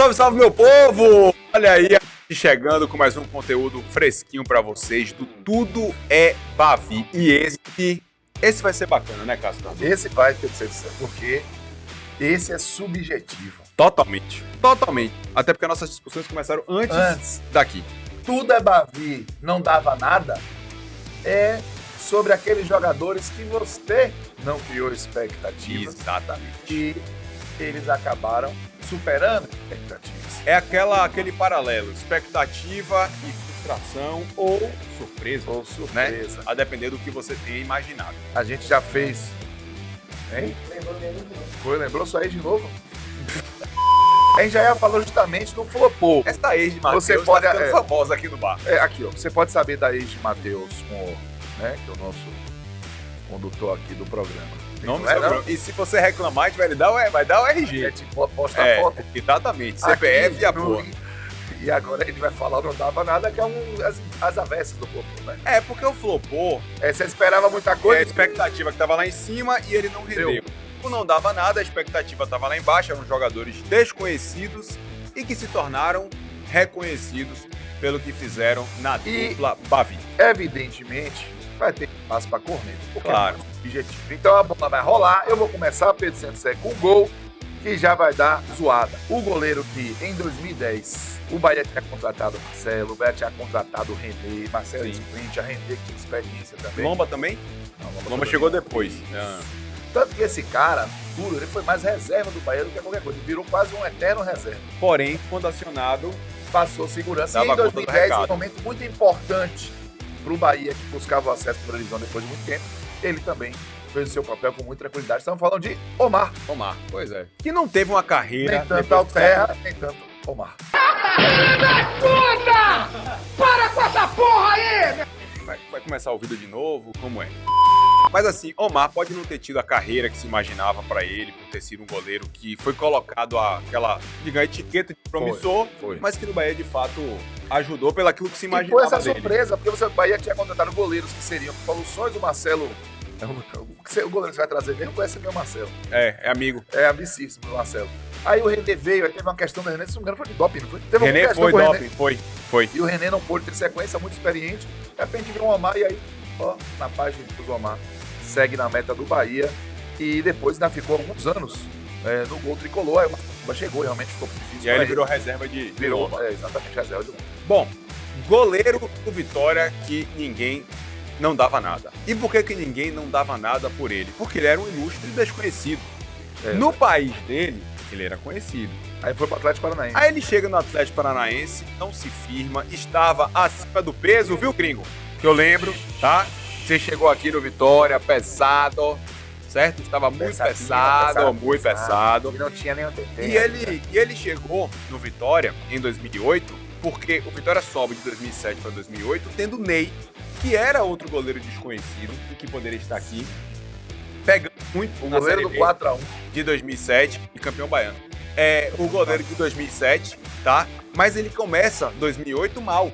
Salve, salve, meu povo! Olha aí, chegando com mais um conteúdo fresquinho pra vocês do Tudo é Bavi. E esse vai ser bacana, né, Castor? Esse vai ter que ser, porque esse é subjetivo. Totalmente. Até porque as nossas discussões começaram antes daqui. Tudo é Bavi, não dava nada, é sobre aqueles jogadores que você não criou expectativas. Exatamente. E eles acabaram superando expectativas. É aquele paralelo, expectativa e frustração ou surpresa. Né? A depender do que você tenha imaginado. A gente já fez... Hein? Lembrou só aí de novo? A gente já falou justamente do flopou. Essa ex de Matheus Você pode, tá ficando famosa aqui no bar. Aqui, ó. Você pode saber da ex de Matheus, né, que é o nosso condutor aqui do programa. E se você reclamar, a gente vai dar o RG. É tipo, posta a foto. Exatamente. CPF aqui, e a porra. E agora ele vai falar não dava nada, que é as avessas do flopou, né? É, porque o flopou... Você esperava muita coisa. A expectativa que tava lá em cima e ele não rendeu. Não dava nada, a expectativa estava lá embaixo, eram jogadores desconhecidos e que se tornaram reconhecidos pelo que fizeram na dupla Bavi. Evidentemente, vai ter espaço para corneta, porque claro. É objetivo. Então a bola vai rolar, eu vou começar, Pedro Santosé, com o gol, que já vai dar zoada. O goleiro que, em 2010, o Bahia tinha contratado o Marcelo, o Bahia tinha contratado o René, Marcelo Sprint, a René que tinha experiência também. Lomba também? Não, Lomba chegou depois. Tanto que esse cara, ele foi mais reserva do Bahia do que qualquer coisa. Virou quase um eterno reserva. Porém, quando acionado, passou segurança. E em 2010, um momento muito importante para o Bahia, que buscava o acesso para a televisão depois de muito tempo, ele também fez o seu papel com muita tranquilidade. Estamos falando de Omar. Pois é. Que não teve uma carreira... Nem tanto Alterra, nem tanto Omar. Filho da puta! Para com essa porra aí! Vai começar o vídeo de novo? Como é? Mas assim, Omar pode não ter tido a carreira que se imaginava pra ele, por ter sido um goleiro que foi colocado aquela, digamos, etiqueta de promissor, mas que no Bahia, de fato, ajudou pelo aquilo que se imaginava dele. E foi essa dele. surpresa, porque o Bahia tinha contratado goleiros que seriam soluções do Marcelo. O goleiro que você vai trazer mesmo conhece bem o Marcelo. É amigo. É amicíssimo do Marcelo. Aí o René veio, aí teve uma questão do René, se não me engano foi de doping, não foi? Teve René foi doping, foi. E o René não pôde ter sequência, muito experiente. De repente veio o Omar e aí, ó, na página do Omar, segue na meta do Bahia e depois ainda ficou alguns anos no gol tricolor. Aí o Omar chegou, realmente ficou difícil. E aí ele virou reserva de Lomba. Exatamente, reserva de Lomba. Bom, goleiro do Vitória que ninguém não dava nada. E por que ninguém não dava nada por ele? Porque ele era um ilustre desconhecido. No país dele, ele era conhecido. Aí foi pro Atlético Paranaense. Aí ele chega no Atlético Paranaense, não se firma, estava acima do peso, viu, gringo? Que eu lembro, tá? Você chegou aqui no Vitória, pesado, certo? Estava muito pesado. E não tinha nenhum TT. E ele chegou no Vitória em 2008, porque o Vitória sobe de 2007 para 2008, tendo Ney, que era outro goleiro desconhecido e que poderia estar aqui, pegando muito o goleiro do 4-1 de 2007 e campeão baiano. É o goleiro de 2007, tá? Mas ele começa 2008 mal.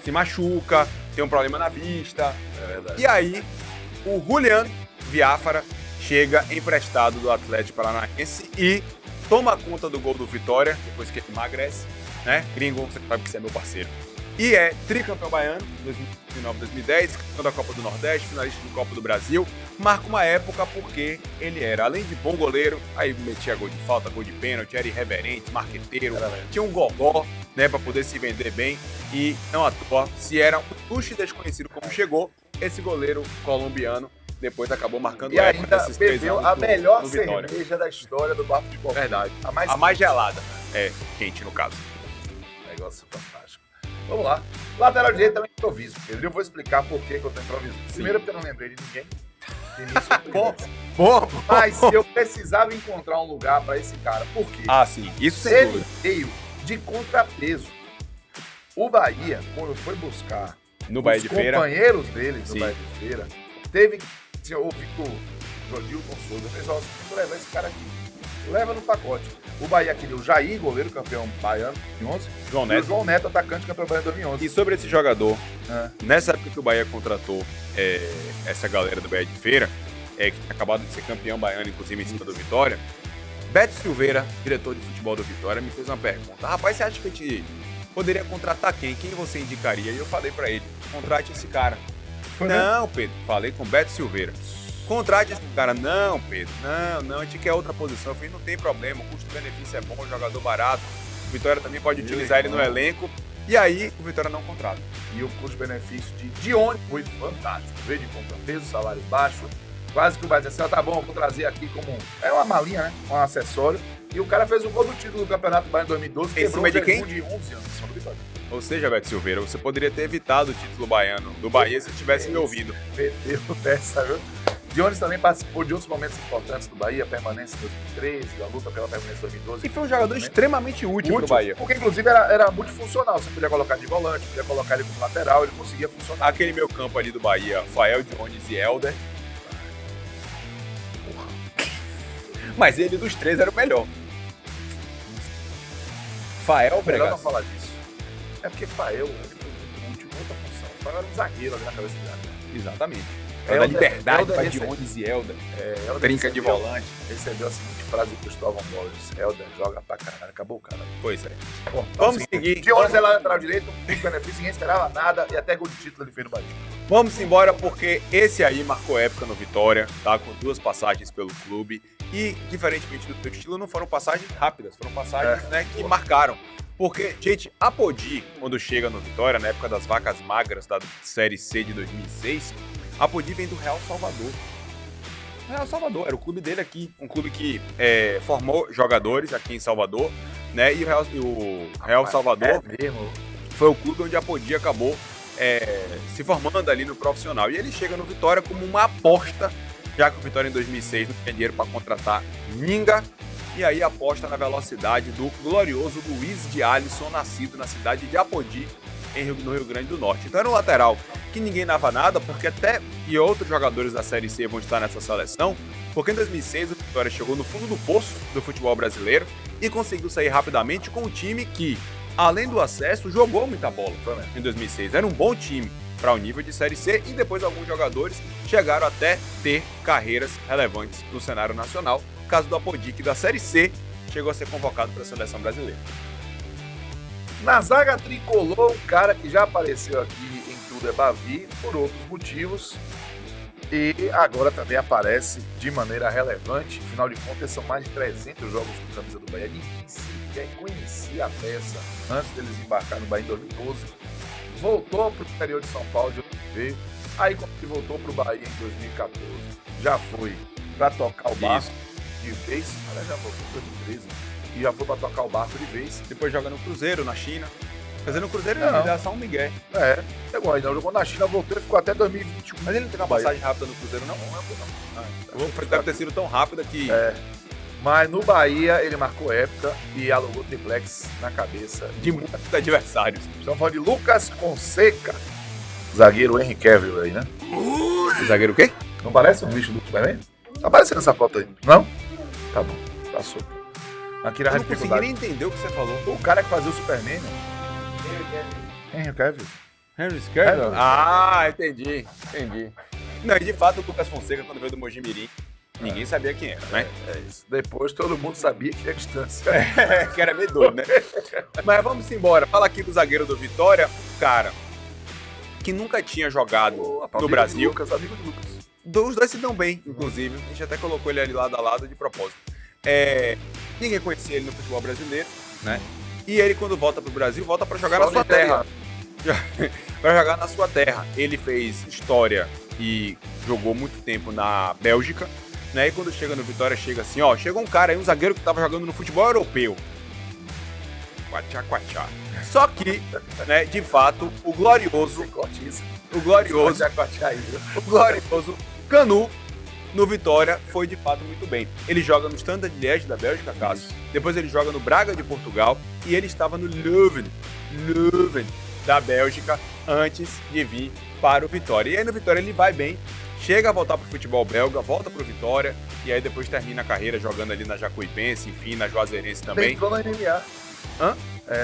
Se machuca, tem um problema na vista. É verdade. E aí, o Julian Viáfara chega emprestado do Atlético Paranaense e toma conta do gol do Vitória, depois que ele emagrece, né? Gringo, você sabe que você é meu parceiro. E é tricampeão baiano, 2009-2010, campeão da Copa do Nordeste, finalista do Copa do Brasil. Marca uma época porque ele era, além de bom goleiro, aí metia gol de falta, gol de pênalti, era irreverente, marqueteiro, tinha um gogó, né, pra poder se vender bem. E não à toa, se era um luxo desconhecido como chegou, esse goleiro colombiano depois acabou marcando e época ainda bebeu a melhor cerveja da história do Bar de Futebol. Verdade. A mais gelada. Quente no caso. Negócio fantástico. Vamos lá. Lateral direito é um improviso. Eu vou explicar por que eu tô improvisando. Primeiro porque eu não lembrei de ninguém. Bom. Mas eu precisava encontrar um lugar para esse cara. Por quê? Sim. Isso sem ele dúvida. veio de contrapeso. O Bahia, quando foi buscar no Bahia de Feira, companheiros deles no Bahia de Feira, teve que ouvir com o Jodilton Souza. Fez, ó, leva esse cara aqui. Leva no pacote. O Bahia queria o Jair, goleiro campeão baiano, 2011. João Neto. E o João Neto, atacante campeão baiano 2011. E sobre esse jogador, nessa época que o Bahia contratou essa galera do Bahia de Feira, que tinha acabado de ser campeão baiano, inclusive em cima do Vitória, Beto Silveira, diretor de futebol do Vitória, me fez uma pergunta. Rapaz, você acha que a gente poderia contratar quem? Quem você indicaria? E eu falei pra ele, contrate esse cara. Não, Pedro, falei com o Beto Silveira. Contrate esse cara. Não, Pedro, não, a gente quer outra posição. Eu falei, não tem problema, o custo-benefício é bom, o jogador barato. O Vitória também pode utilizar ele no elenco. E aí, o Vitória não contrata. E o custo-benefício de Dione foi fantástico. Veio de contrapeso, salário baixo. Quase que vai dizer assim, tá bom, vou trazer aqui como... É uma malinha, né? Um acessório. E o cara fez o gol do título do Campeonato Baiano 2012. Em cima de quem? De 11 anos, em cima do Vitória. Ou seja, Beto Silveira, você poderia ter evitado o título baiano do Bahia se tivesse me ouvido. Perdeu dessa, viu? Dionis também participou de outros momentos importantes do Bahia, a permanência em 2013, a luta pela permanência em 2012. E foi um jogador extremamente útil pro Bahia. Porque, inclusive, era multifuncional. Você podia colocar de volante, podia colocar ele como lateral, ele conseguia funcionar. Aquele meio campo ali do Bahia, Fael, Dionis e Helder. Porra. Mas ele dos três era o melhor. Fael, Melhor não Bregas. falar disso. É porque Fael, ele foi útil em outra função. Fael era um zagueiro ali na cabeça dele. Exatamente. Helder- Da liberdade Helder pra recebe- Dionis e Helder. Helder Trinca de recebeu- volante. Recebeu a seguinte frase do Cristóvão Borges: Helder joga pra caralho, acabou o cara. Pois é. Bom, Vamos seguir. Dionis é lá lateral direito, com benefício, ninguém esperava nada e até gol de título ele fez no Bahia. Vamos embora porque esse aí marcou época no Vitória, tá? Com 2 passagens pelo clube. E, diferentemente do teu estilo, não foram passagens rápidas, foram passagens que marcaram. Porque, gente, a Podi, quando chega no Vitória, na época das vacas magras da Série C de 2006, a Podi vem do Real Salvador. Real Salvador, era o clube dele aqui, um clube que formou jogadores aqui em Salvador, né? E o Real Salvador É mesmo. foi o clube onde a Podi acabou se formando ali no profissional. E ele chega no Vitória como uma aposta, já que o Vitória em 2006 não tinha dinheiro para contratar ninguém. E aí aposta na velocidade do glorioso Luiz de Alisson, nascido na cidade de Apodi, no Rio Grande do Norte. Então era um lateral que ninguém dava nada, porque e outros jogadores da Série C vão estar nessa seleção, porque em 2006 o Vitória chegou no fundo do poço do futebol brasileiro e conseguiu sair rapidamente com um time que, além do acesso, jogou muita bola em 2006. Era um bom time para o nível de Série C e depois alguns jogadores chegaram até ter carreiras relevantes no cenário nacional. O caso do Apodi, que da Série C chegou a ser convocado para a seleção brasileira. Na zaga tricolor, um cara que já apareceu aqui em Tudo é Bavi por outros motivos e agora também aparece de maneira relevante. Afinal de contas, são mais de 300 jogos com camisa do Bahia. Ninguém sequer conhecia a peça antes deles embarcar no Bahia em 2012. Voltou para o interior de São Paulo, de onde veio. Aí, quando ele voltou para o Bahia em 2014, já foi para tocar o barco de vez. Aliás, já voltou em 2013 e já foi para tocar o barco de vez. Depois joga no Cruzeiro, na China. Quer dizer, no Cruzeiro Não. ele dá só um migué. Chegou ainda, jogou na China, voltou e ficou até 2021. Mas ele não teve uma passagem rápida no Cruzeiro, não? Deve ter sido tão rápida que... Mas no Bahia ele marcou época e alugou triplex na cabeça de muitos adversários. Estamos falando de Lucas Fonseca, zagueiro Henry Cavill aí, né? Zagueiro o quê? Não parece um bicho do Superman? Tá aparecendo essa foto aí, não? Tá bom, passou. Aqui na Eu não consegui dificuldade. nem entender o que você falou. O cara que fazia o Superman, né? Henry Cavill. Henry Cavill? Ah, entendi. Não, e de fato o Lucas Fonseca, quando veio do Mojimirim, ninguém sabia quem era, né? É isso. Depois todo mundo sabia que era distância. Que era meio doido, né? Mas vamos embora. Fala aqui do zagueiro do Vitória, cara que nunca tinha jogado no Brasil. Amigo de Lucas. Os dois se dão bem, inclusive. A gente até colocou ele ali lado a lado de propósito. Ninguém conhecia ele no futebol brasileiro, né? E ele, quando volta pro Brasil, volta pra jogar na sua terra. Pra jogar na sua terra. Ele fez história e jogou muito tempo na Bélgica, né? E quando chega no Vitória, chega assim, ó, chegou um cara aí, um zagueiro que tava jogando no futebol europeu. Quachá. Só que, né, de fato, o glorioso Canu no Vitória foi de fato muito bem. Ele joga no Standard Liège da Bélgica, Cássio. Depois ele joga no Braga de Portugal e ele estava no Leuven da Bélgica antes de vir para o Vitória. E aí no Vitória ele vai bem, chega a voltar para o futebol belga, volta para o Vitória e aí depois termina a carreira jogando ali na Jacuipense, enfim, na Juazeirense também. Entrou na MMA. Hã?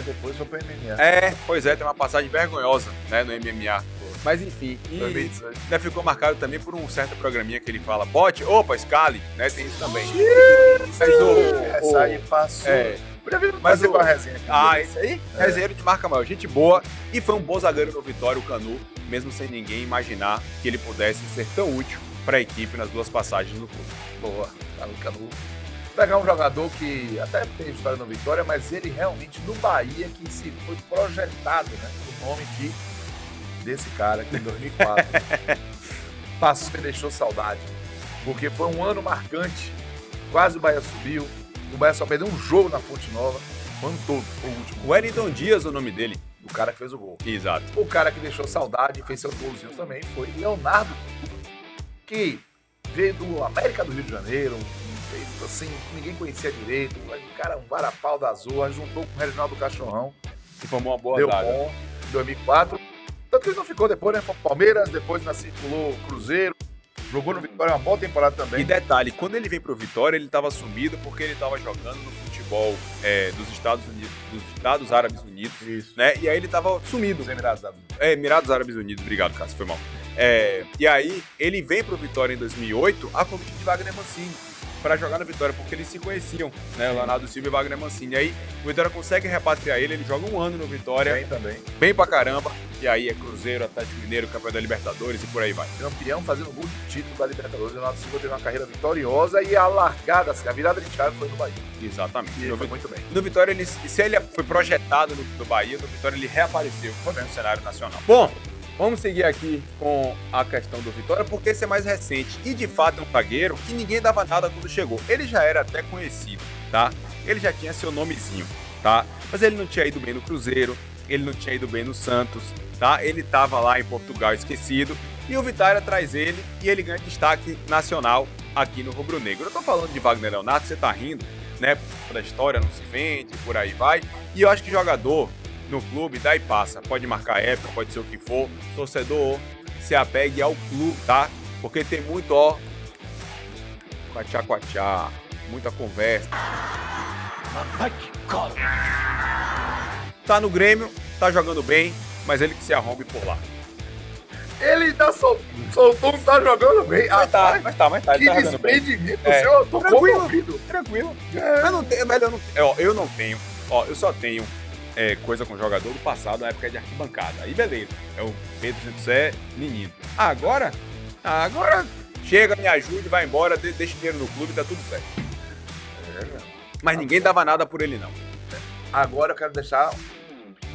Depois foi pra MMA. Pois é, tem uma passagem vergonhosa, né, no MMA. Mas enfim, e 2018. ainda ficou marcado também por um certo programinha que ele fala, bote, opa, Scali, né? Tem isso também. Essa aí passou. Podia vir fazer com a resenha aqui. Esse aí? Resenheiro de marca maior, gente boa. E foi um bom zagueiro no Vitória, o Canu, mesmo sem ninguém imaginar que ele pudesse ser tão útil para a equipe nas 2 passagens no clube. Boa, Canu. Pegar um jogador que até tem história no Vitória, mas ele realmente no Bahia que se foi projetado, né? O nome desse cara que em 2004 passou e deixou saudade. Porque foi um ano marcante. Quase o Bahia subiu. O Bahia só perdeu um jogo na Fonte Nova. O ano todo, foi o último. Wellington Dias, o nome dele. O cara que fez o gol. Exato. O cara que deixou saudade e fez seus golzinhos também foi Leonardo, que veio do América do Rio de Janeiro, veio assim, ninguém conhecia direito, um cara, um varapau da Azul, juntou com o Reginaldo Cachorrão. E formou uma boa Deu zaga. bom em 2004. Tanto que ele não ficou depois, né? Foi pro Palmeiras, depois circulou Cruzeiro, jogou no Vitória uma boa temporada também. E detalhe, quando ele veio pro Vitória, ele estava sumido porque ele estava jogando no futebol dos Estados Unidos, dos Estados Árabes Unidos, Isso. né? E aí ele estava sumido. Os Emirados da Vida. Emirados Árabes Unidos, obrigado, Cássio, foi mal. E aí ele vem pro Vitória em 2008 a convite de Wagner Mancini para jogar na Vitória, porque eles se conheciam, né? Leonardo Silva e Wagner Mancini. E aí o Vitória consegue repatriar ele joga um ano no Vitória, Bem também. bem pra caramba. E aí é Cruzeiro, Atlético Mineiro, campeão da Libertadores e por aí vai. Campeão fazendo gol de título da Libertadores. O Leonardo Silva teve uma carreira vitoriosa e a largada, a virada de chave foi no Bahia. Exatamente. E ele foi muito bem. No Vitória, se ele foi projetado no Bahia, no Vitória ele reapareceu no cenário nacional. Bom, vamos seguir aqui com a questão do Vitória, porque esse é mais recente. E de fato é um zagueiro que ninguém dava nada quando chegou. Ele já era até conhecido, tá? Ele já tinha seu nomezinho, tá? Mas ele não tinha ido bem no Cruzeiro, ele não tinha ido bem no Santos, tá? Ele tava lá em Portugal esquecido. E o Vitória traz ele e ele ganha destaque nacional aqui no Rubro Negro. Eu tô falando de Wagner Leonardo, você tá rindo, né? Da história não se vende, por aí vai. E eu acho que jogador no clube dá e passa. Pode marcar época, pode ser o que for. Torcedor, se apegue ao clube, tá? Porque tem muito, ó, quachá, muita conversa. Tá no Grêmio, tá jogando bem, mas ele que se arrombe por lá. Ele tá soltou, tá jogando bem. Mas tá, Que ele tá jogando bem. desprendimento, eu tô comovido. Tranquilo. Eu não tenho, velho, eu não tenho, eu só tenho coisa com jogador do passado, na época de arquibancada. Aí beleza, é o Pedro José menino. Agora chega, me ajude, vai embora, deixa dinheiro no clube, tá tudo certo. Mas ninguém dava nada por ele, não. Agora eu quero deixar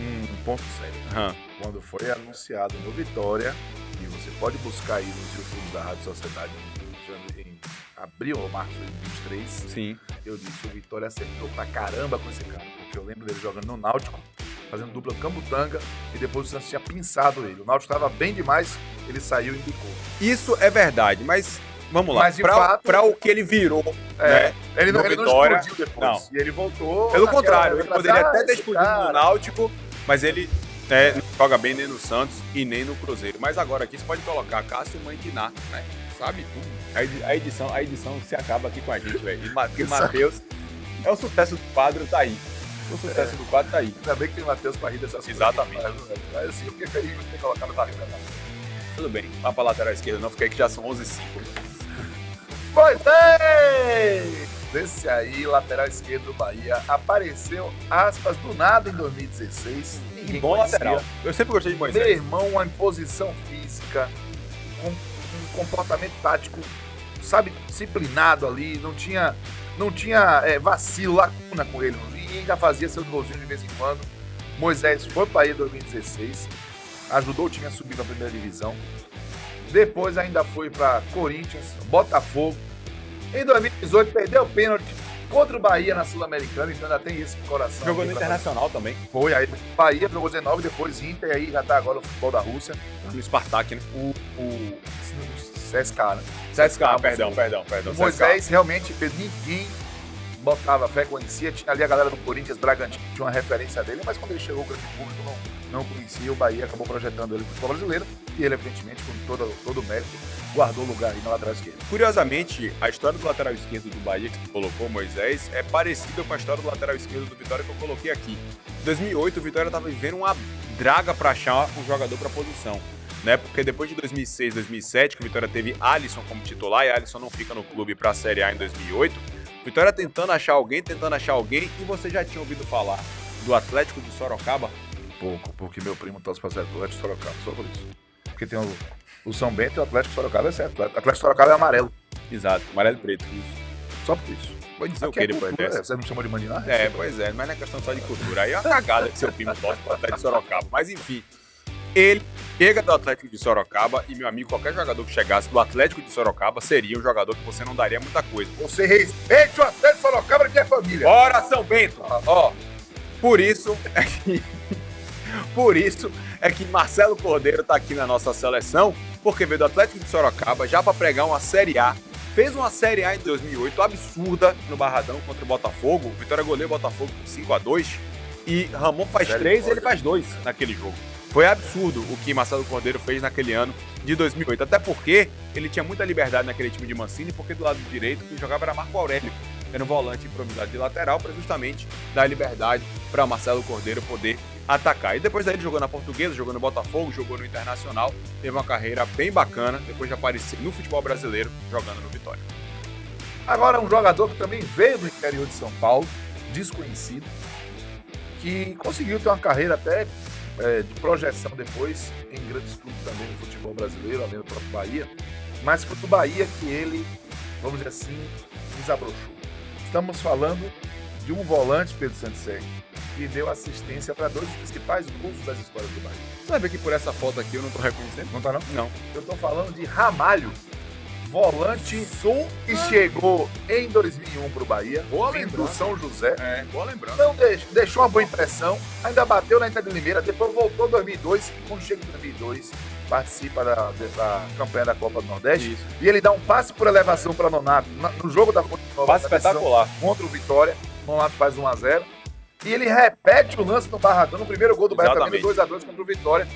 um ponto sério. Quando foi anunciado no Vitória, e você pode buscar aí nos YouTubes da Rádio Sociedade em abril ou março de 2023, Sim. eu disse, o Vitória acertou pra caramba com esse cara, porque eu lembro dele jogando no Náutico, fazendo dupla Cambutanga, e depois o Santos tinha pinçado ele. O Náutico estava bem demais, ele saiu e indicou. Isso é verdade, mas vamos lá. Mas, de fato, pra o que ele virou, né? Ele não Vitória, explodiu depois. não. E ele voltou. Pelo contrário, ele poderia até ter esse explodido cara. no Náutico, mas ele não joga bem nem no Santos e nem no Cruzeiro. Mas agora aqui você pode colocar Cássio Mãe de Ná, né? Sabe tudo. A edição se acaba aqui com a gente, velho. E Matheus, o sucesso do quadro tá aí. O sucesso do quadro tá aí. Ainda bem que tem o Matheus pra rir dessas coisas. Exatamente. Mas assim, o que é isso? Tem colocado na barriga. Tudo bem, vá pra lateral esquerda, não fiquei que já são 11h05. Pois é! Esse aí, lateral esquerdo do Bahia, apareceu, aspas, do nada em 2016. E bom lateral. Eu sempre gostei de Meu Moisés. irmão, uma imposição física, com um comportamento tático, sabe, disciplinado ali, não tinha vacilo, lacuna com ele. E ainda fazia seus golzinhos de vez em quando. Moisés foi para o Bahia em 2016, ajudou o time a subir para a primeira divisão. Depois ainda foi para Corinthians, Botafogo. Em 2018 perdeu o pênalti contra o Bahia na Sul-Americana, então ainda tem isso no coração. Jogou aqui no pra Internacional também, fazer. Foi, aí Bahia jogou 19, depois Inter, aí já tá agora o futebol da Rússia. no Spartak, né? O CSK, né? CSK, perdão. O Moisés realmente fez, ninguém botava fé, conhecia, tinha ali a galera do Corinthians, Bragantino, tinha uma referência dele, mas quando ele chegou, o grande público não conhecia, o Bahia acabou projetando ele para o futebol brasileiro, e ele, evidentemente, com todo o mérito, guardou lugar aí na lateral esquerda. Curiosamente, a história do lateral esquerdo do Bahia, que você colocou, Moisés, é parecida com a história do lateral esquerdo do Vitória que eu coloquei aqui. Em 2008, o Vitória estava vivendo uma draga para achar um jogador para posição. né? Porque depois de 2006, 2007, que o Vitória teve Alisson como titular e Alisson não fica no clube para a Série A em 2008, Vitória tentando achar alguém, e você já tinha ouvido falar do Atlético de Sorocaba? Pouco, porque meu primo torce para o Atlético de Sorocaba, só por isso. Porque tem o São Bento e o Atlético de Sorocaba é certo. O Atlético de Sorocaba é amarelo. Exato, amarelo e preto. Isso. Só por isso. Pode dizer Aqui o que depois cultura, dessa? Você não chamou de mandinar? Pois é, mas não é questão só de cultura. Aí é uma cagada que seu primo torce pro Atlético de Sorocaba. Mas enfim, ele chega do Atlético de Sorocaba e, meu amigo, qualquer jogador que chegasse do Atlético de Sorocaba seria um jogador que você não daria muita coisa. Você respeite o Atlético de Sorocaba que é família. Bora, São Bento! Ó, por isso é que Marcelo Cordeiro tá aqui na nossa seleção, porque veio do Atlético de Sorocaba já para pregar uma Série A. Fez uma Série A em 2008 absurda no Barradão contra o Botafogo. Vitória goleou o Botafogo por 5-2 e Ramon faz 3 e ele faz 2 naquele jogo. Foi absurdo o que Marcelo Cordeiro fez naquele ano de 2008, até porque ele tinha muita liberdade naquele time de Mancini, porque do lado direito quem jogava era Marco Aurélio, era um volante improvisado de lateral para justamente dar liberdade para Marcelo Cordeiro poder atacar. E depois daí ele jogou na Portuguesa, jogou no Botafogo, jogou no Internacional, teve uma carreira bem bacana, depois de aparecer no futebol brasileiro, jogando no Vitória. Agora um jogador que também veio do interior de São Paulo, desconhecido, que conseguiu ter uma carreira até de projeção depois em grandes clubes também no futebol brasileiro, além do próprio Bahia, mas foi do Bahia que ele, vamos dizer assim, desabrochou. Estamos falando de um volante, Pedro Santiseg, que deu assistência para 2 dos principais gols das histórias do Bahia. Sabe que por essa foto aqui eu não tô reconhecendo? Não tá não? Não. Eu tô falando de Ramalho, volante que chegou em 2001 pro Bahia, Boa vindo do lembrança. São José. Boa lembrança. Não deixou uma boa impressão, ainda bateu na Inter de Limeira, depois voltou em 2002, e quando chega em 2002, participa da campanha da Copa do Nordeste. Isso. E ele dá um passe por elevação para Nonato no jogo da Fonte Nova. Passe espetacular. Contra o Vitória, Nonato faz 1-0. E ele repete o lance no Barradão, no primeiro gol do Bahia também, 2-2 contra o Vitória.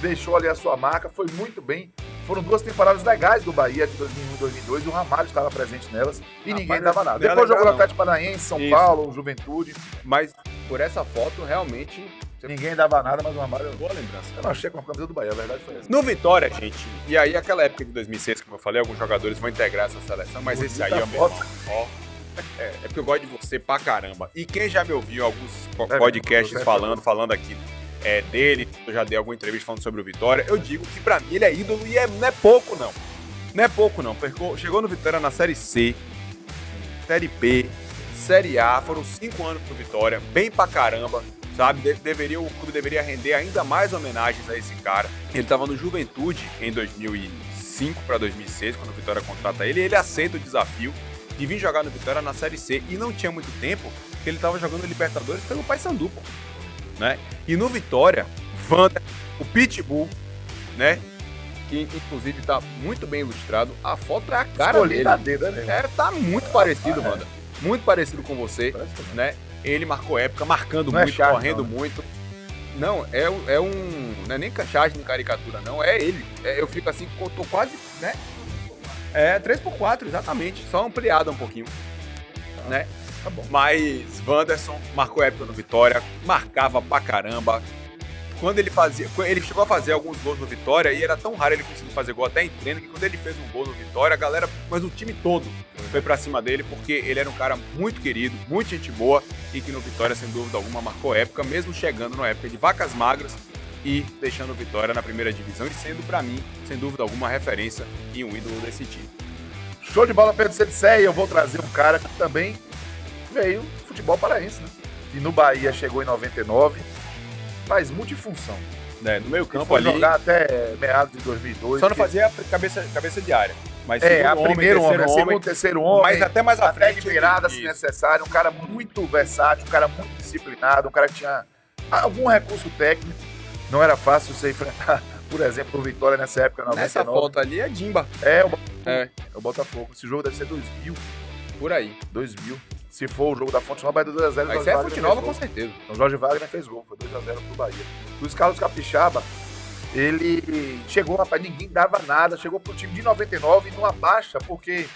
Deixou ali a sua marca, foi muito bem. Foram 2 temporadas legais do Bahia, de 2001 e 2002. O Ramalho estava presente nelas e ninguém dava nada. não é Depois legal, jogou no não. Atlético Paranaense, São Isso. Paulo, Juventude. Mas por essa foto, realmente, Ninguém dava nada, mas o Ramalho... boa lembrança. Eu não achei com a camisa do Bahia, a verdade foi essa. No Vitória, gente, e aí aquela época de 2006, como eu falei, alguns jogadores vão integrar essa seleção, mas esse aí, ó, meu irmão, ó, é porque eu gosto de você pra caramba. E quem já me ouviu em alguns podcasts falando aqui dele, eu já dei alguma entrevista falando sobre o Vitória, eu digo que pra mim ele é ídolo e não é pouco não. Não é pouco não, chegou no Vitória na Série C, Série B, Série A, foram 5 anos pro Vitória, bem pra caramba. Sabe, o clube deveria render ainda mais homenagens a esse cara. Ele estava no Juventude em 2005 para 2006, quando o Vitória contrata ele. Ele aceita o desafio de vir jogar no Vitória na Série C. E não tinha muito tempo que ele estava jogando Libertadores pelo Paysandu, pô, né? E no Vitória, Wander, o Pitbull, né? Que inclusive está muito bem ilustrado. A foto é a cara dele. Tá muito parecido, Wander. Muito parecido com você, né? Ele marcou época, marcando não muito, é charge, correndo não, né? muito. Não, não é nem charge nem caricatura, não. É ele. Eu fico assim, tô quase, né? 3x4, exatamente. Só ampliado um pouquinho, né? Tá bom. Mas Wanderson marcou época no Vitória, marcava pra caramba. Quando ele chegou a fazer alguns gols no Vitória e era tão raro ele conseguir fazer gol até em treino que quando ele fez um gol no Vitória, a galera, mas o time todo foi pra cima dele porque ele era um cara muito querido, muito gente boa e que no Vitória, sem dúvida alguma, marcou época, mesmo chegando numa época de vacas magras e deixando o Vitória na primeira divisão e sendo pra mim, sem dúvida alguma, referência e um ídolo desse time. Show de bola, Pedro Santiseg. Eu vou trazer um cara que também veio do futebol paraense, né? Que no Bahia chegou em 99. Faz multifunção. No meio campo foi ali. Jogar até meados de 2002. Só não fazia cabeça de área. Mas a primeiro homem, segundo, terceiro homem. Mas até mais à frente. Até virada, se necessário. Um cara muito versátil, um cara muito disciplinado, um cara que tinha algum recurso técnico. Não era fácil você enfrentar, por exemplo, o Vitória nessa época, 99. Nessa foto ali é Dimba. É o Botafogo. Esse jogo deve ser 2000. Por aí. 2000. Se for o jogo da Fonte Nova, vai 2x0. Mas é Fonte Nova com certeza. Então Jorge Wagner fez gol, foi 2x0 pro Bahia. Luiz Carlos Capixaba, ele chegou, rapaz, ninguém dava nada, chegou pro time de 99 numa baixa, porque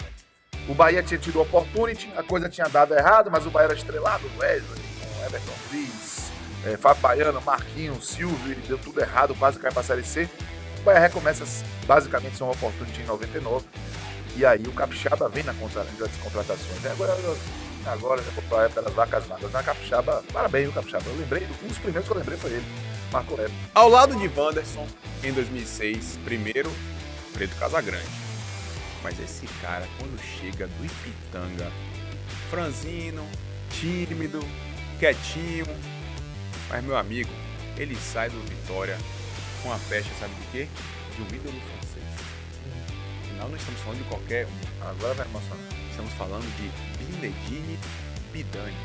o Bahia tinha tido opportunity, a coisa tinha dado errado, mas o Bahia era estrelado, Wesley, com Everton Cris, Fábio Baiano, Marquinhos, Silvio, deu tudo errado, quase caiu pra Série C. O Bahia recomeça basicamente sem uma oportunidade em 99. E aí o Capixaba vem nas contratações. Agora já foi a época das vacas magras. Na Capixaba, parabéns, o Capixaba. Eu lembrei, um dos primeiros que eu lembrei foi ele, Marco Aurélio. Ao lado de Wanderson, em 2006, primeiro, Preto Casagrande. Mas esse cara, quando chega do Ipitanga, franzino, tímido, quietinho. Mas, meu amigo, ele sai do Vitória com a pecha, sabe de quê? De um ídolo francês. Afinal, não estamos falando de qualquer um. Agora vai emocionar. Estamos falando de Zinedine Zidane.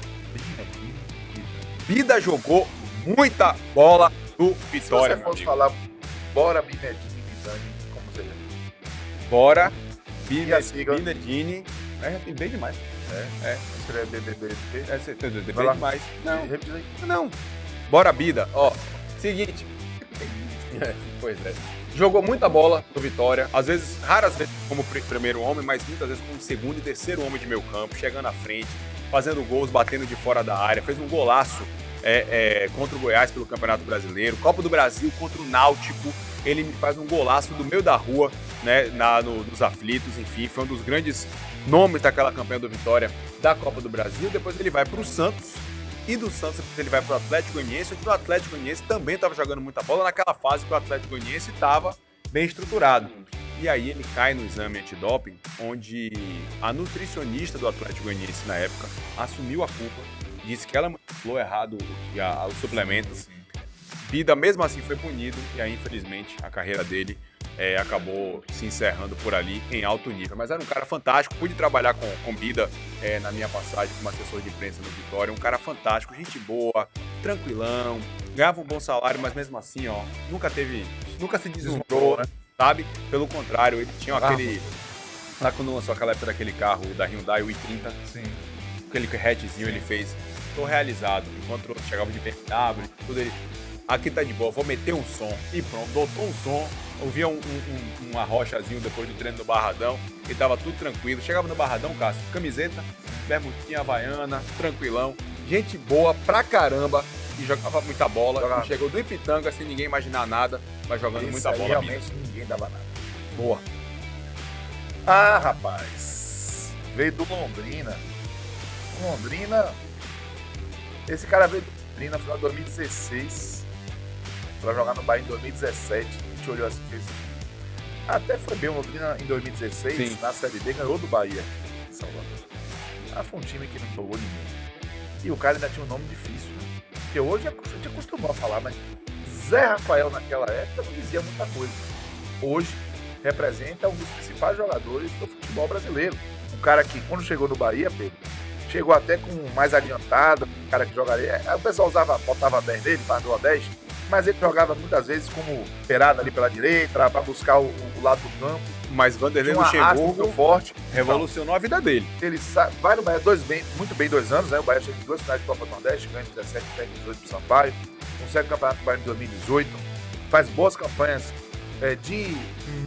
Bida jogou muita bola no Vitória, Se você meu fosse amigo. falar, bora Zinedine Zidane, como seria? Bora, E a sigla? Zinedine. Já tem bem demais. Escreve BBB. Você tem Vai bem lá. demais. Não, Repita aí. não. Bora, Bida. Ó, seguinte. Pois é. Jogou muita bola no Vitória, às vezes, raras vezes como primeiro homem, mas muitas vezes como segundo e terceiro homem de meio campo, chegando à frente, fazendo gols, batendo de fora da área, fez um golaço contra o Goiás pelo Campeonato Brasileiro, Copa do Brasil contra o Náutico, ele me faz um golaço do meio da rua, né, nos aflitos, enfim, foi um dos grandes nomes daquela campanha do Vitória da Copa do Brasil. Depois ele vai para o Santos, e do Santos ele vai para o Atlético Goianiense, onde o Atlético Goianiense também estava jogando muita bola naquela fase que o Atlético Goianiense estava bem estruturado. E aí ele cai no exame antidoping, onde a nutricionista do Atlético Goianiense na época assumiu a culpa, disse que ela manipulou errado os suplementos. Bida mesmo assim foi punido e aí infelizmente a carreira dele acabou se encerrando por ali em alto nível. Mas era um cara fantástico, pude trabalhar com Bida na minha passagem como assessor de imprensa no Vitória, um cara fantástico, gente boa, tranquilão, ganhava um bom salário, mas mesmo assim, ó, nunca se deslumbrou, né? Sabe? Pelo contrário, ele tinha aquele... Lá quando lançou aquela época daquele carro da Hyundai, o i30, Sim. aquele hatchzinho ele fez, tô realizado, enquanto chegava de BMW, tudo ele... Aqui tá de boa, vou meter um som. E pronto, botou um som. Ouvia uma rochazinho depois do treino do Barradão. E tava tudo tranquilo. Chegava no Barradão, Cássio, camiseta, bermudinha havaiana, tranquilão. Gente boa pra caramba. E jogava muita bola. E chegou do Ipitanga sem ninguém imaginar nada, mas jogando muita bola. Realmente ninguém dava nada. Boa. Ah, rapaz. Veio do Londrina. Londrina. Esse cara veio do Londrina no final de 2016. Pra jogar no Bahia em 2017. A gente olhou assim e fez. Até foi bem o Londrina em 2016, Sim. Na Série D, ganhou do Bahia em Salvador. Ah, foi um time que não jogou ninguém. E o cara ainda tinha um nome difícil, né? Porque hoje a gente acostumou a falar, mas Zé Rafael naquela época não dizia muita coisa. Hoje representa um dos principais jogadores do futebol brasileiro. Um cara que, quando chegou no Bahia, Pedro, chegou até com mais adiantado, um cara que jogaria. O pessoal botava 10 nele, pagou a 10. Mas ele jogava muitas vezes como perado ali pela direita, para buscar o lado do campo. Mas Vanderlei Tinha um arrasto Luxemburgo muito forte. revolucionou a vida dele. Ele vai no Bahia muito bem 2 anos, né? O Bahia chega em 2 finais de Copa do Nordeste, ganha em 17, pega em 18 pro Sampaio, consegue o Campeonato do Bahia em 2018, faz boas campanhas de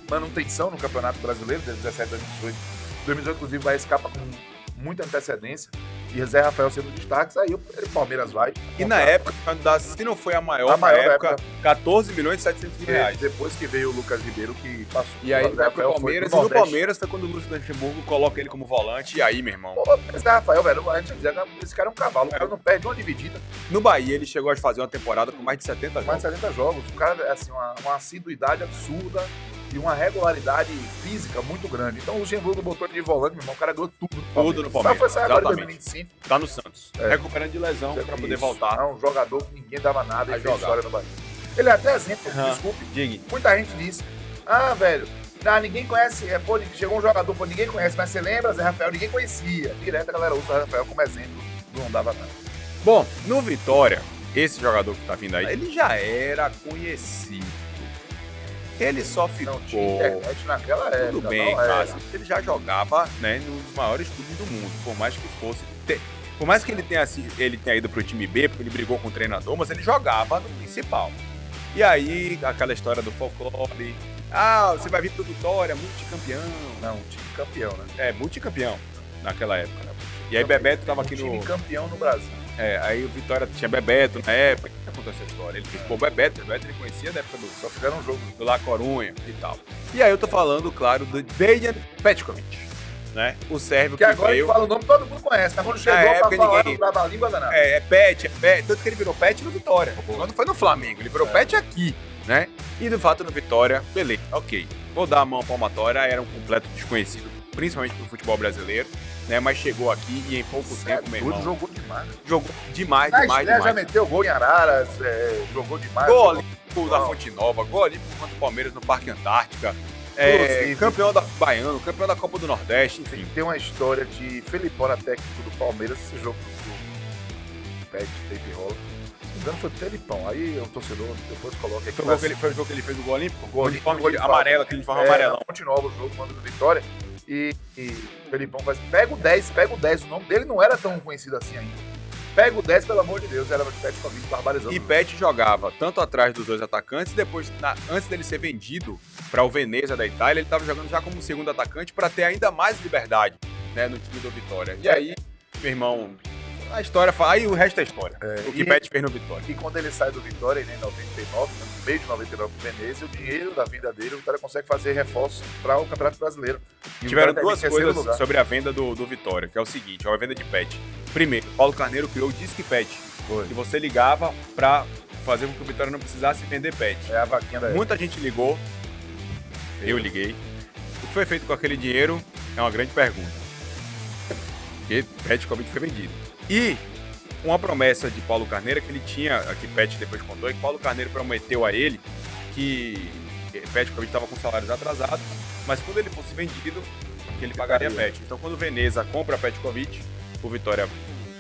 manutenção no Campeonato Brasileiro, desde 17 a 2018. 2018, inclusive, o Bahia escapa com muita antecedência. E Zé Rafael sendo destaque, aí o Palmeiras vai. E na época, se não foi a maior época, 14 milhões e 700 mil reais. Depois que veio o Lucas Ribeiro, que passou. E aí o ele Zé vai pro Rafael Palmeiras, foi e no Palmeiras foi quando o Lúcio Luxemburgo coloca ele como volante, e aí, meu irmão. Pô, Zé Rafael, velho, a gente dizia que esse cara é um cavalo, o cara não perde uma dividida. No Bahia, ele chegou a fazer uma temporada com mais de 70 jogos. Mais de 70 jogos. O cara é assim, uma assiduidade absurda e uma regularidade física muito grande. Então o Luxemburgo botou ele de volante, meu irmão, o cara ganhou tudo. Tudo no Palmeiras. Só foi sair agora em Exatamente. 2025. Tá no Santos. Recuperando de lesão pra poder voltar. É um jogador que ninguém dava nada e Vai fez jogar. história no Bahia. Ele é até exemplo, desculpe. Diga. Muita gente disse, velho, ninguém conhece, chegou um jogador, ninguém conhece, mas você lembra, Zé Rafael, ninguém conhecia. Direto a galera usa o Zé Rafael como exemplo, não dava nada. Bom, no Vitória, esse jogador que tá vindo aí, ele já era conhecido. Ele só ficou... Não tinha internet naquela época. Tudo bem, não era. Cássio. Ele já jogava, né, nos maiores clubes do mundo, por mais que fosse... Por mais que ele tenha ido pro time B, porque ele brigou com o treinador, mas ele jogava no principal. E aí, aquela história do folclore... você vai vir pro Vitória, multicampeão. Não, um time campeão, né? Multicampeão naquela época. E aí Bebeto tava aqui time no... campeão no Brasil. Aí o Vitória tinha Bebeto na época. O que aconteceu essa história? Ele fez, pô, Bebeto ele conhecia da época Só fizeram um jogo. do La Corunha e tal. E aí eu tô falando, claro, do Dejan Petkovic, né? O sérvio Que agora veio... ele fala o nome, todo mundo conhece. Mas quando chegou época, pra falar, ninguém- não trava a língua danada. Pet. Tanto que ele virou Pet no Vitória. Quando foi no Flamengo, ele virou Pet aqui, né? E de fato no Vitória, beleza, ok. Vou dar a mão palmatória, era um completo desconhecido, principalmente pro futebol brasileiro, né? Mas chegou aqui e em pouco tempo, meu irmão, Jogou demais. jogou demais, Na demais, estreia já demais. meteu gol em Araras, jogou demais. Gol jogou- olímpico da Fonte Nova, gol olímpico contra o Palmeiras no Parque Antártica, Inclusive. campeão da Baiano, campeão da Copa do Nordeste, enfim. Tem uma história de Felipona, técnico do Palmeiras, esse jogo do Pet, Tape Rola. Se não me engano, foi o Felipão. Aí o torcedor depois coloca aqui. Foi o jogo que ele fez o gol olímpico? Gol olímpico, Uniforme gol de amarelo, aquele uniforme amarelão. Na Fonte Nova, o jogo, manda do Vitória. E o Felipão faz, pega o 10. O nome dele não era tão conhecido assim ainda. Pega o 10, pelo amor de Deus. Era de Pet Covid, barbarizando. E Pet jogava tanto atrás dos dois atacantes, depois, antes dele ser vendido para o Veneza da Itália, ele estava jogando já como segundo atacante para ter ainda mais liberdade, né, no time do Vitória. E aí, meu irmão, a história fala, aí o resto é história. O que e- Pet fez no Vitória. E quando ele sai do Vitória, em 99, no meio de 99 pro Veneza, o dinheiro da vinda dele, o Vitória consegue fazer reforços para o Campeonato Brasileiro. E o Tiveram Vitória duas termina em terceiro coisas lugar. sobre a venda do Vitória, que é o seguinte, a venda de Pet. Primeiro, Paulo Carneiro criou o Disque Pet, Foi. que você ligava para fazer com que o Vitória não precisasse vender Pet. É a vaquinha da Muita gente ligou, eu liguei. O que foi feito com aquele dinheiro é uma grande pergunta. Porque Pet Covid foi vendido. E uma promessa de Paulo Carneiro que ele tinha, que Pet depois contou, é que Paulo Carneiro prometeu a ele que Pet Covid estava com salários atrasados, mas quando ele fosse vendido, que ele pagaria Pet. Então quando o Veneza compra Pet Covid, o Vitória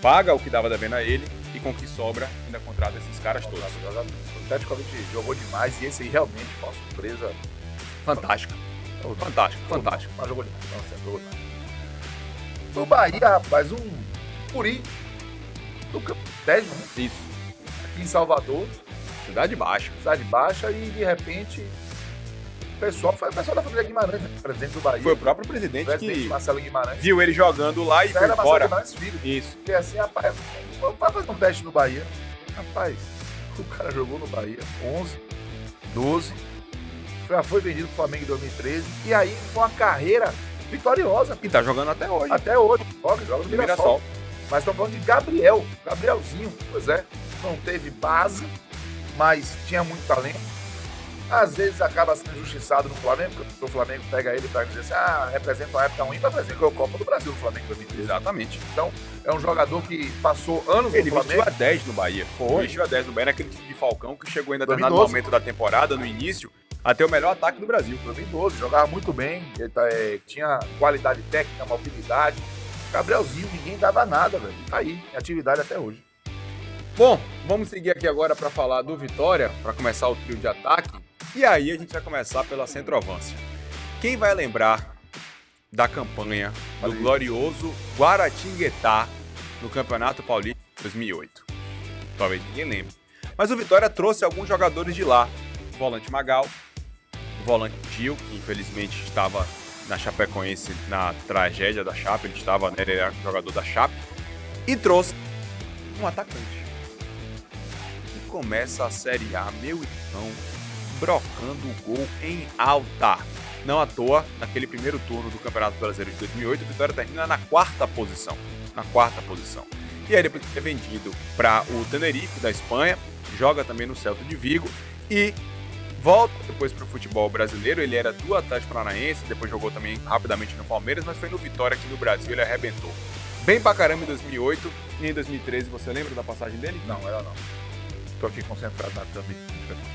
paga o que dava devendo a ele e com o que sobra ainda contrata esses caras todos. O Pet Covid jogou demais e esse aí realmente foi uma surpresa. Fantástica. Fantástico. Mas jogou demais. Nossa, jogou demais. No Bahia, rapaz, um Curi do Campo Tejo, né? Isso. Aqui em Salvador, Cidade Baixa. cidade baixa, e de repente foi o pessoal da família Guimarães, né? Presidente do Bahia. Foi o próprio presidente presidente que Marcelo Guimarães. viu ele jogando lá e foi Era Marcelo embora. Guimarães Filho. Isso. Porque assim, rapaz, vamos fazer um teste no Bahia. Rapaz, o cara jogou no Bahia 11, 12, já foi vendido pro Flamengo em 2013, e aí foi uma carreira vitoriosa E tá jogando até hoje. até hoje. Joga no No Mirassol. Mirassol. Mas estamos falando de Gabrielzinho, pois é, não teve base, mas tinha muito talento. Às vezes acaba sendo injustiçado no Flamengo, porque o Flamengo pega ele para dizer assim, representa uma época ruim, mas representa a Copa do Brasil no Flamengo em 2013. Exatamente. Então, é um jogador que passou anos Ele no vestiu Flamengo. a 10 no Bahia. Foi. Ele vestiu a 10 no Bahia, naquele time de Falcão que chegou ainda determinado 2012. momento da temporada, no início, a ter o melhor ataque do Brasil. 2012, jogava muito bem, ele tinha qualidade técnica, mobilidade. Gabrielzinho, ninguém dava nada, velho. Tá aí, em atividade até hoje. Bom, vamos seguir aqui agora para falar do Vitória, para começar o trio de ataque. E aí a gente vai começar pela centroavância. Quem vai lembrar da campanha do Olha aí. glorioso Guaratinguetá no Campeonato Paulista de 2008? Talvez ninguém lembre. Mas o Vitória trouxe alguns jogadores de lá. O volante Magal, o volante Gil, que infelizmente estava na Chapecoense na tragédia da Chape, ele era jogador da Chape, e trouxe um atacante. E começa a Série A, meu irmão, brocando o gol em alta. Não à toa, naquele primeiro turno do Campeonato Brasileiro de 2008, o Vitória termina na quarta posição. E aí depois é vendido para o Tenerife da Espanha, joga também no Celta de Vigo e volta depois para o futebol brasileiro. Ele era do Atlético Paranaense, depois jogou também rapidamente no Palmeiras, mas foi no Vitória aqui no Brasil, ele arrebentou. Bem pra caramba em 2008 e em 2013, você lembra da passagem dele? Não, era não. Tô aqui concentrado na câmera.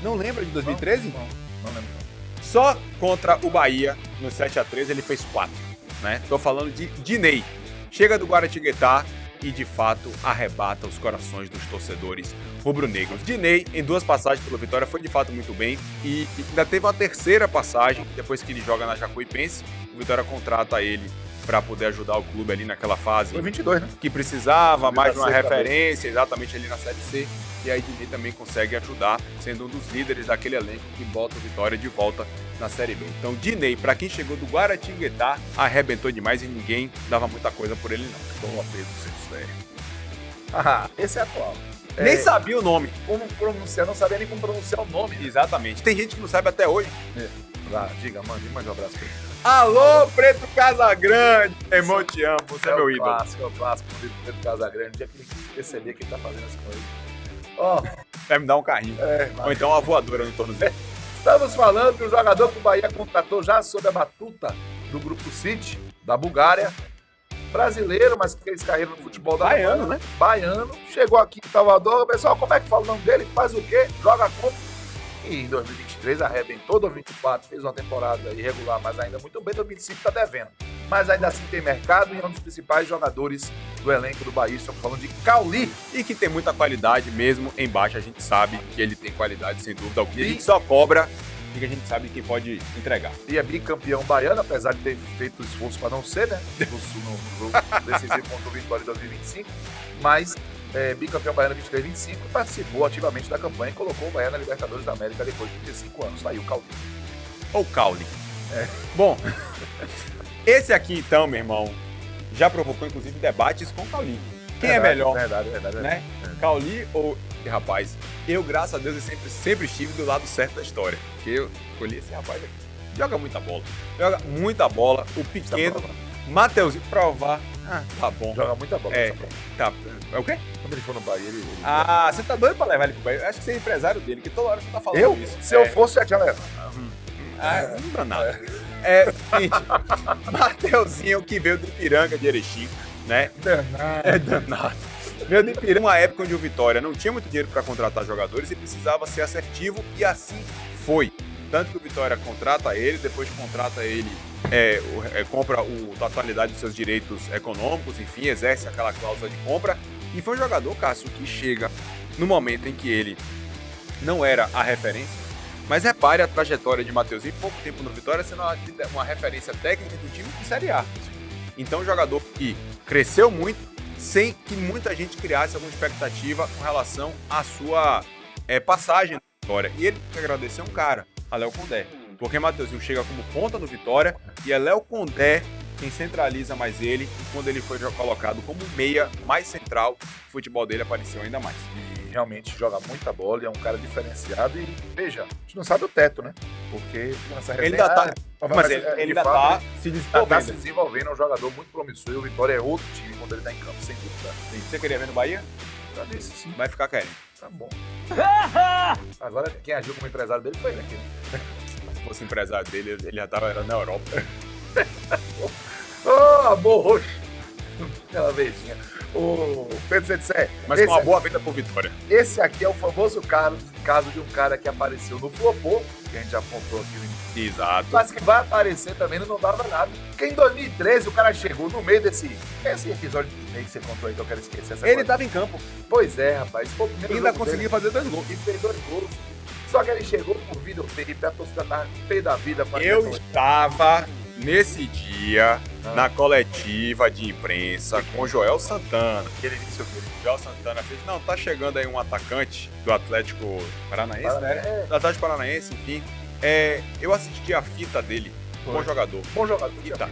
Não lembra de 2013? Não lembro. Só contra o Bahia, no 7-3, ele fez 4, né? Tô falando de Dinei. Chega do Guaratinguetá e, de fato, arrebata os corações dos torcedores rubro-negros. Dinei, em 2 passagens pelo Vitória, foi de fato muito bem e ainda teve uma terceira passagem, depois que ele joga na Jacuipense, o Vitória contrata ele para poder ajudar o clube ali naquela fase Foi 22, né? que precisava mais de uma Subiu da C também. referência, exatamente ali na Série C. E aí Dinei também consegue ajudar, sendo um dos líderes daquele elenco que bota o Vitória de volta na Série B. Então Dinei, para quem chegou do Guaratinguetá, arrebentou demais e ninguém dava muita coisa por ele não. Boa, Pedro, Esse é atual. Nem sabia o nome. Como pronunciar, não sabia nem como pronunciar o nome. Exatamente. Tem gente que não sabe até hoje. Diga, mande um abraço pra ele. Alô, Preto Casagrande! Irmão, te amo, você é meu ídolo. É o clássico do Preto Casagrande. O dia que ele perceber que ele tá fazendo essa coisa. Ó, Vai me dar um carrinho. Ou então uma voadora no tornozelo. estamos falando que o jogador que o Bahia contratou já sob a batuta do Grupo City, da Bulgária, brasileiro, mas que fez carreira no futebol da Baiano, Alemanha, Baiano, chegou aqui em Salvador, pessoal, como é que fala o nome dele? Faz o quê? Joga como? E em 2023 arrebentou, 2024 fez uma temporada irregular, mas ainda muito bem, 2025 tá devendo. Mas ainda assim tem mercado e é um dos principais jogadores do elenco do Bahia, estamos falando de Cauli. E que tem muita qualidade mesmo embaixo, a gente sabe que ele tem qualidade, sem dúvida alguma. E a E- gente só cobra porque a gente sabe quem pode entregar. E é bicampeão baiano, apesar de ter feito esforço para não ser, né? No jogo decisivo contra o Vitória em 2025. Mas bicampeão baiano 23-25 participou ativamente da campanha e colocou o Bahia na Libertadores da América depois de 35 anos. Tá aí o Cauli. Ou Caule. Bom, esse aqui então, meu irmão, já provocou inclusive debates com o Cauli. Quem é melhor, Verdade. né? Cauli ou... E, rapaz, eu, graças a Deus, eu sempre estive do lado certo da história. Porque eu escolhi esse rapaz aqui. Joga muita bola. O pequeno, Mateuzinho, provar. Tá bom. Joga muita bola. É. Essa bola. Tá. É o quê? Quando ele for no Bahia, ele... Você tá doido pra levar ele pro Bahia? Eu acho que você é empresário dele, que toda hora você tá falando Eu? isso. Se eu fosse, já tinha levado. Não dá nada. Seguinte, Mateuzinho, que veio do Ipiranga de Erechim, né? É danado. Veio do Ipiranga, uma época onde o Vitória não tinha muito dinheiro para contratar jogadores e precisava ser assertivo, e assim foi. Tanto que o Vitória contrata ele, depois contrata ele, compra a totalidade dos seus direitos econômicos, enfim, exerce aquela cláusula de compra. E foi um jogador, Cássio, que chega no momento em que ele não era a referência. Mas repare a trajetória de Mateuzinho, pouco tempo no Vitória, sendo uma referência técnica do time de Série A. Então, um jogador que cresceu muito, sem que muita gente criasse alguma expectativa com relação à sua passagem na Vitória. E ele tem que agradecer um cara, a Léo Condé. Porque Mateuzinho chega como ponta no Vitória e é Léo Condé quem centraliza mais ele. E quando ele foi colocado como meia mais central, o futebol dele apareceu ainda mais. E realmente joga muita bola e é um cara diferenciado. E veja, a gente não sabe o teto, né? Porque nessa resenha, Ele ainda tá, mas ele ainda tá se Tá desenvolvendo. se desenvolvendo, é um jogador muito promissor e o Vitória é outro time quando ele tá em campo, sem dúvida. Você queria ver no Bahia? Tá nesse sim, Vai ficar querendo. tá bom. Agora quem agiu como empresário dele foi ele aqui. Se fosse empresário dele, ele já era na Europa. Ô, amor roxo! Aquela vezinha. Ô, Pedro Cedicé, Mas com uma boa vida pro Vitória. esse aqui é o famoso caso de um cara que apareceu no Flopô, que a gente já apontou aqui no início, Exato. mas que vai aparecer também no Não Dava Nada. Porque em 2013 o cara chegou no meio esse episódio que você contou aí que eu quero esquecer. Essa Ele coisa. tava em campo Pois é, rapaz. Foi o primeiro e ainda jogo conseguiu dele. fazer 2 gols. E fez 2 gols. Só que ele chegou por videotape, a torcida tava pé da vida. pra Eu ver. estava nesse dia na coletiva de imprensa com o Joel Santana. Ele disse o quê? Joel Santana fez, não, tá chegando aí um atacante do Atlético Paranaense, né? Do Atlético Paranaense, enfim. Eu assisti a fita dele, bom jogador. Bom jogador. Fita.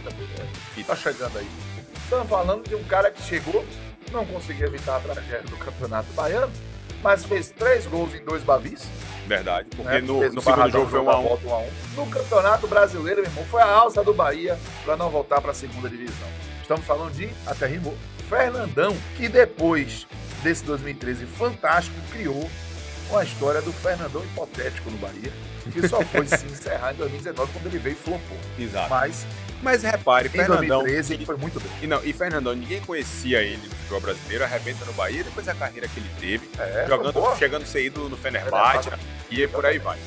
Tá chegando aí. Estamos falando de um cara que chegou, não conseguiu evitar a tragédia do Campeonato Baiano, mas fez 3 gols em 2 bavis. Verdade, porque Né? no Fez segundo Barradão, jogo foi da 1-1. volta 1 a 1. No Campeonato Brasileiro, meu irmão, foi a alça do Bahia para não voltar para a segunda divisão. Estamos falando de, até rimou, Fernandão, que depois desse 2013 fantástico, criou uma história do Fernandão hipotético no Bahia, que só foi se encerrar em 2019, quando ele veio e flopou. Exato. Mas repare, em Fernandão. 2013 ele foi muito bem. E Fernandão, ninguém conhecia ele no futebol brasileiro, arrebenta no Bahia, depois a carreira que ele teve, Foi boa. chegando a ser ídolo no Fenerbahçe, e por aí vai.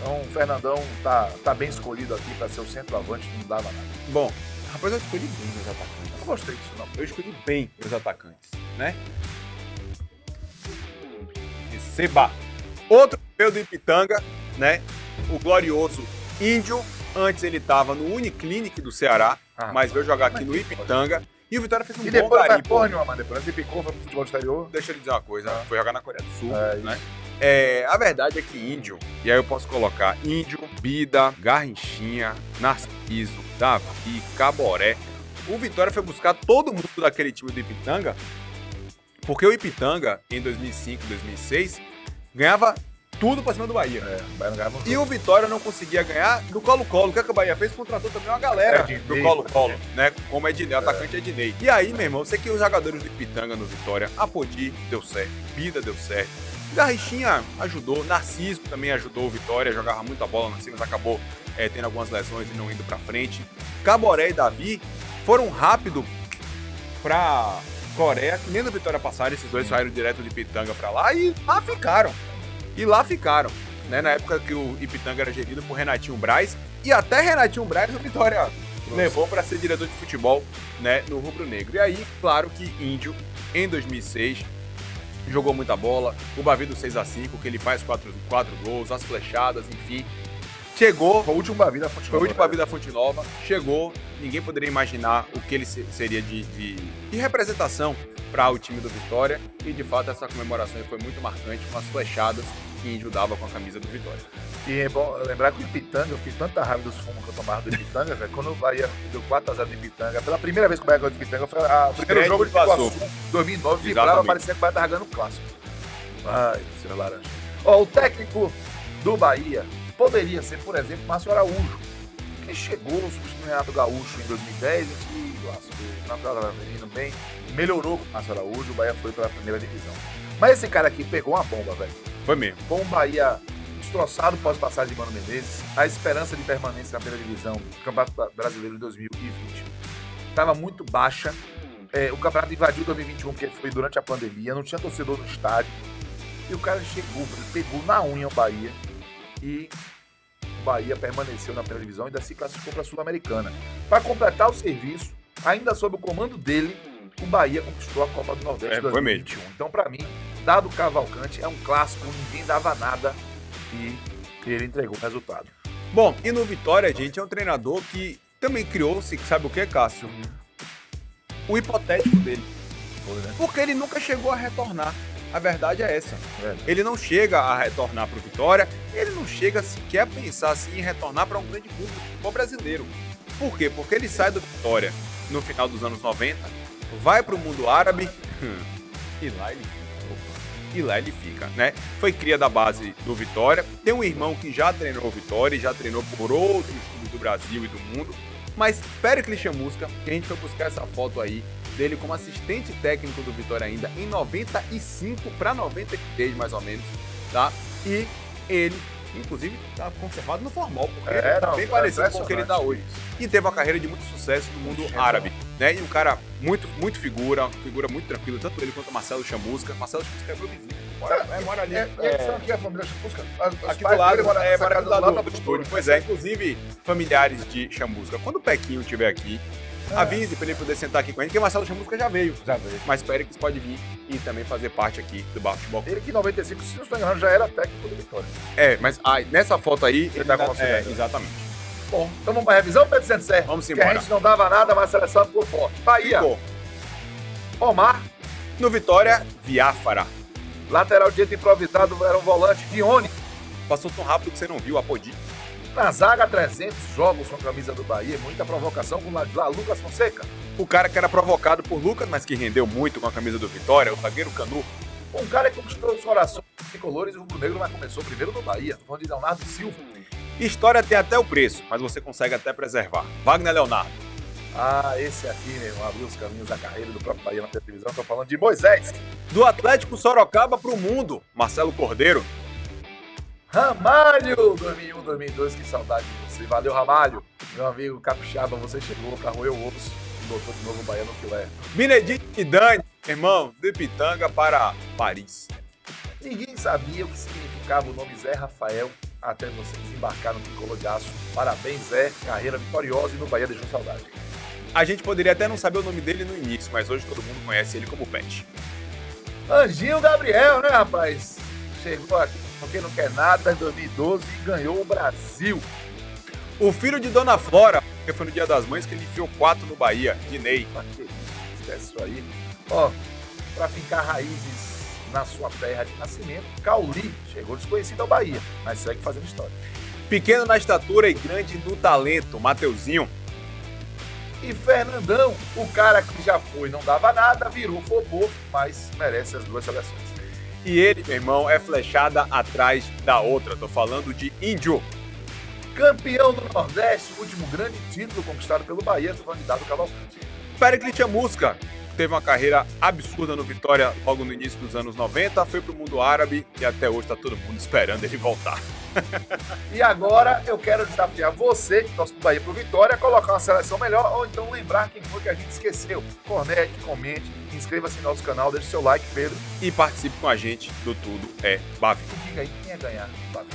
Então o Fernandão tá bem escolhido aqui para ser o centroavante, não dava nada. Bom, rapaz, eu escolhi bem os atacantes. Não gostei disso, não. Eu escolhi bem os atacantes, né? Receba. Outro veio do Ipitanga, né? O glorioso Índio. Antes ele estava no Uniclinic do Ceará, mas veio jogar aqui no Ipitanga. E o Vitória fez um E bom depois vai garimpo. porra nenhuma, mas depois ele picou, foi pro futebol exterior. Deixa eu lhe dizer uma coisa, foi jogar na Coreia do Sul, Isso. né? A verdade é que Índio, e aí eu posso colocar Índio, Bida, Garrinchinha, Narciso, Davi, Caboré. O Vitória foi buscar todo mundo daquele time do Ipitanga Porque o Ipitanga, em 2005, 2006, ganhava tudo pra cima do Bahia. O Bahia não ganhava um E jogo. o Vitória não conseguia ganhar do Colo-Colo. O que o Bahia fez? Contratou também uma galera do Colo-Colo, né? Como Ednei, atacante Ednei. E aí, meu irmão, eu sei que os jogadores do Ipitanga no Vitória, Apodi deu certo, Bida deu certo, Garrichinha ajudou, Narciso também ajudou o Vitória, jogava muita bola no cima, mas acabou tendo algumas lesões e não indo pra frente. Caboré e Davi foram rápido pra Coreia, que nem no Vitória passaram, esses dois saíram direto de Ipitanga pra lá e lá ficaram. Né? Na época que o Ipitanga era gerido por Renatinho Braz, e até Renatinho Braz o Vitória levou para ser diretor de futebol, né, no Rubro Negro. E aí, claro que Índio, em 2006, jogou muita bola, o Bavi do 6x5, que ele faz 4 gols, as flechadas, enfim. Chegou, Foi o último Bavi da Fonte foi o Nova. último Bavi da Fonte Nova, chegou, ninguém poderia imaginar o que ele seria de representação para o time do Vitória, e de fato essa comemoração foi muito marcante com as flechadas que Índio dava com a camisa do Vitória. E é bom lembrar que o Ipitanga, eu fiquei tanta raiva dos fumos que eu tomava do Ipitanga, velho. Quando o Bahia deu 4x0 do Ipitanga, pela primeira vez que o Bahia ganhou do Ipitanga, foi o primeiro jogo de Iguaçu, 2009, vibrava, Exatamente. parecia que o Bahia tava ganhando o clássico. Ai, seu laranja. Ó, o técnico do Bahia poderia ser, por exemplo, Márcio Araújo, que chegou substituindo o Renato Gaúcho em 2010, e o Renato estava indo bem, melhorou com o Márcio Araújo, o Bahia foi para a primeira divisão. Mas esse cara aqui pegou uma bomba, velho. Foi mesmo. Com o Bahia destroçado pós-passagem de Mano Menezes, a esperança de permanência na primeira divisão do Campeonato Brasileiro de 2020 estava muito baixa. O campeonato invadiu 2021 porque foi durante a pandemia, não tinha torcedor no estádio. E o cara chegou, ele pegou na unha o Bahia e o Bahia permaneceu na primeira divisão e ainda se classificou para a Sul-Americana. Para completar o serviço, ainda sob o comando dele, o Bahia conquistou a Copa do Nordeste Foi 2021. Então, para mim, Dado Cavalcante é um clássico, ninguém dava nada e ele entregou o resultado. Bom, e no Vitória, gente, é um treinador que também criou-se, sabe o que, Cássio? O hipotético dele. Foi, né? Porque ele nunca chegou a retornar. A verdade é essa. É. Ele não chega a retornar para o Vitória, ele não chega sequer a pensar assim, em retornar para um grande clube do futebol brasileiro. Por quê? Porque ele sai do Vitória no final dos anos 90, vai para o mundo árabe e lá ele fica. E lá ele fica, né? Foi cria da base do Vitória, tem um irmão que já treinou o Vitória e já treinou por outros clubes do Brasil e do mundo, mas Péricles Chamusca, que a gente foi buscar essa foto aí, dele como assistente técnico do Vitória ainda em 95 para 93 mais ou menos, tá? E ele, inclusive, tá conservado no formal, porque ele tá bem parecido com o que ele tá hoje. E teve uma carreira de muito sucesso no mundo árabe, né? E um cara muito figura muito tranquilo, tanto ele quanto o Marcelo Chamusca. Marcelo Chamusca é meu vizinho, mora ali. São aqui a família Chamusca? Aqui do lado, mora aqui do lado do estúdio. Pois é, inclusive familiares de Chamusca. Quando o Pequinho estiver aqui, avise pra ele poder sentar aqui com a gente, porque o Marcelo Chamusca já veio. Mas Péricles pode vir e também fazer parte aqui do Futebol. Ele que em 95, se não estou enganado, já era técnico do Vitória. Mas nessa foto aí... Ele tá com você. Exatamente. Bom, então vamos para a revisão, Pedro Santissé? Vamos Que embora. a gente não dava nada, mas a seleção ficou forte. Bahia, Ficou. Omar, No Vitória, Viáfara. lateral direito improvisado, era um volante, Dione. Passou tão rápido que você não viu, Apodi. Na zaga, 300 jogos com a camisa do Bahia, muita provocação com lá Lucas Fonseca. O cara que era provocado por Lucas, mas que rendeu muito com a camisa do Vitória, o zagueiro Canu. Um cara que conquistou os corações tricolores e o rubro-negro, mas começou primeiro no Bahia. Tô falando de Leonardo Silva. História tem até o preço, mas você consegue até preservar. Wagner Leonardo. Ah, esse aqui, meu irmão, abriu os caminhos da carreira do próprio Bahia na televisão. Tô falando de Moisés. Do Atlético Sorocaba pro mundo, Marcelo Cordeiro. Ramalho, 2001, 2002, que saudade de você. Valeu, Ramalho. Meu amigo capixaba, você chegou pra roer o osso e botou de novo o Bahia no filé. Benedito e Dani, irmão, do Ipitanga para Paris. Ninguém sabia o que significava o nome Zé Rafael até você desembarcar no tricolor de aço. Parabéns, Zé. Carreira vitoriosa e no Bahia deixou saudade. A gente poderia até não saber o nome dele no início, mas hoje todo mundo conhece ele como Pet. Anjinho Gabriel, né, rapaz? Chegou aqui porque não quer nada em 2012 e ganhou o Brasil. O filho de Dona Flora, que foi no Dia das Mães que ele enfiou 4 no Bahia, Dinei. Mas que isso, esquece isso aí. Ó, pra fincar raízes na sua terra de nascimento, Cauli chegou desconhecido ao Bahia, mas segue fazendo história. Pequeno na estatura e grande no talento, Mateuzinho. E Fernandão, o cara que já foi, não dava nada, virou Fofô, mas merece as duas seleções. E ele, meu irmão, é flechada atrás da outra. Tô falando de Índio. Campeão do Nordeste, o último grande título conquistado pelo Bahia, tô falando de Dado Cavalcante. Pericles Chamusca teve uma carreira absurda no Vitória logo no início dos anos 90, foi pro mundo árabe e até hoje tá todo mundo esperando ele voltar. E agora eu quero desafiar você, que torce pro Bahia pro Vitória, a colocar uma seleção melhor ou então lembrar quem foi que a gente esqueceu. Cornete, comente, inscreva-se no nosso canal, deixe seu like, Pedro. E participe com a gente do Tudo é Bavi. E diga aí quem ia ganhar, Bavi.